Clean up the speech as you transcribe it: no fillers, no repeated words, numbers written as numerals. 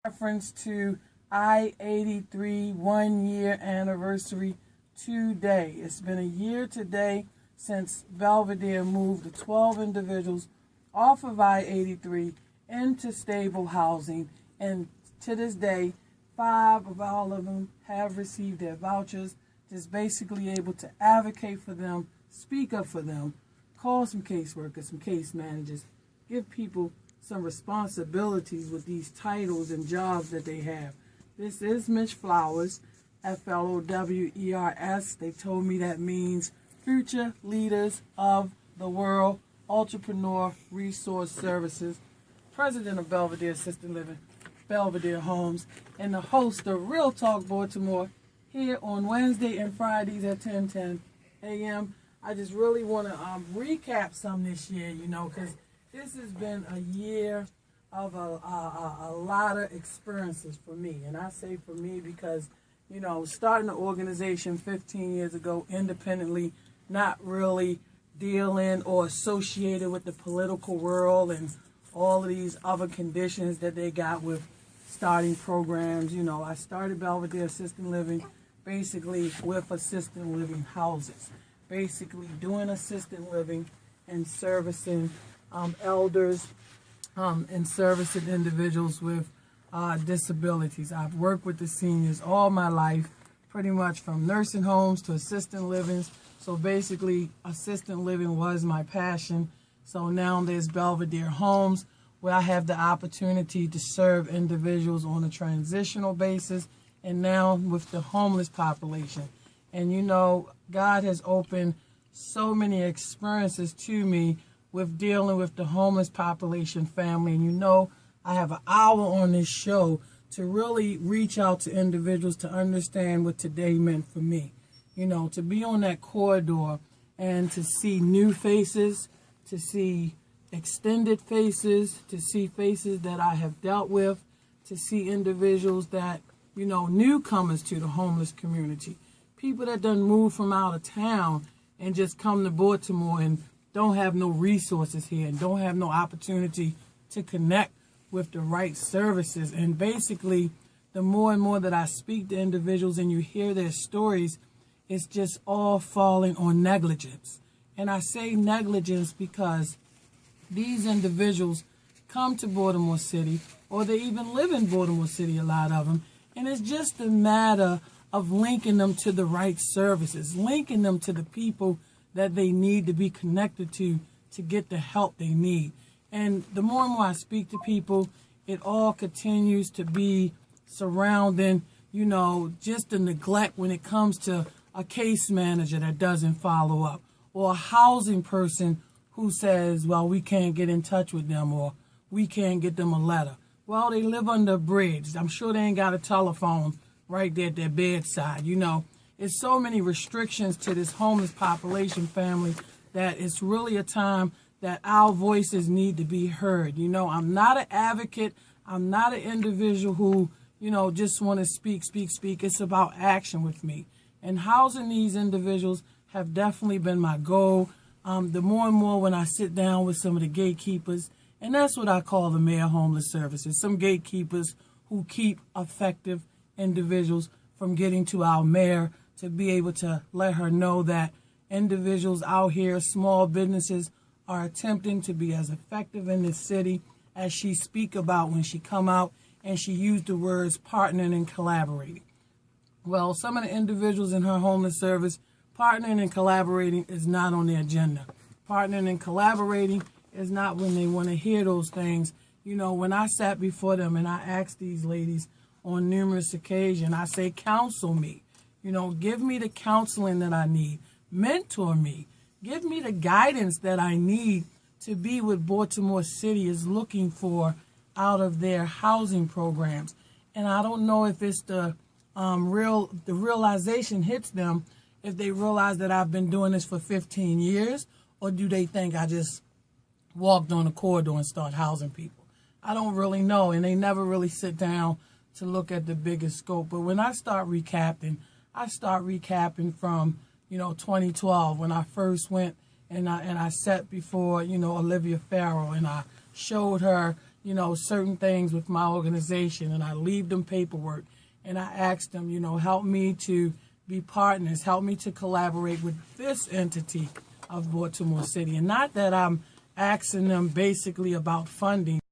reference to I-83 1 year anniversary today. It's been a year today since Belvedere moved the 12 individuals off of I-83 into stable housing, and to this day, 5 of all of them have received their vouchers. Just basically able to advocate for them, speak up for them, call some caseworkers, some case managers, give people some responsibilities with these titles and jobs that they have. This is Miss Flowers, Flowers. They told me that means Future Leaders of the World Entrepreneur Resource Services, President of Belvedere Assisted Living, Belvedere Homes, and the host of Real Talk Baltimore here on Wednesday and Fridays at 10:10 a.m. I just really want to recap some this year, because this has been a year of a lot of experiences for me. And I say for me because, starting the organization 15 years ago independently, not really dealing or associated with the political world and all of these other conditions that they got with starting programs. I started Belvedere Assisted Living basically with assisted living houses, basically doing assisted living and servicing elders and servicing individuals with disabilities. I've worked with the seniors all my life, pretty much from nursing homes to assisted livings. So basically, assisted living was my passion. So now there's Belvedere Homes, where I have the opportunity to serve individuals on a transitional basis, and now with the homeless population. And God has opened so many experiences to me with dealing with the homeless population family. And I have an hour on this show to really reach out to individuals to understand what today meant for me. To be on that corridor and to see new faces, to see extended faces, to see faces that I have dealt with, to see individuals that, newcomers to the homeless community, people that done moved from out of town and just come to Baltimore and don't have no resources here and don't have no opportunity to connect with the right services. And basically, the more and more that I speak to individuals and you hear their stories, it's just all falling on negligence. And I say negligence because these individuals come to Baltimore City, or they even live in Baltimore City, a lot of them, and it's just a matter of linking them to the right services, linking them to the people that they need to be connected to get the help they need. And the more and more I speak to people, it all continues to be surrounding, just the neglect when it comes to a case manager that doesn't follow up, or a housing person who says, well, we can't get in touch with them, or we can't get them a letter. Well, they live under a bridge. I'm sure they ain't got a telephone right there at their bedside. It's so many restrictions to this homeless population family that it's really a time that our voices need to be heard. I'm not an advocate. I'm not an individual who, just want to speak. It's about action with me. And housing these individuals have definitely been my goal. The more and more when I sit down with some of the gatekeepers, and that's what I call the Mayor Homeless Services, some gatekeepers who keep effective individuals from getting to our mayor, to be able to let her know that individuals out here, small businesses, are attempting to be as effective in this city as she speak about when she come out and she used the words partnering and collaborating. Well, some of the individuals in her homeless service, partnering and collaborating is not on their agenda. Partnering and collaborating is not when they want to hear those things. When I sat before them and I asked these ladies on numerous occasions, I say, counsel me. Give me the counseling that I need. Mentor me. Give me the guidance that I need to be what Baltimore City is looking for out of their housing programs. And I don't know if it's the realization hits them if they realize that I've been doing this for 15 years, or do they think I just walked on the corridor and start housing people? I don't really know, and they never really sit down to look at the bigger scope. But when I start recapping from 2012, when I first went and I sat before Olivia Farrell, and I showed her certain things with my organization, and I leave them paperwork, and I ask them, help me to be partners, help me to collaborate with this entity of Baltimore City. And not that I'm asking them basically about funding.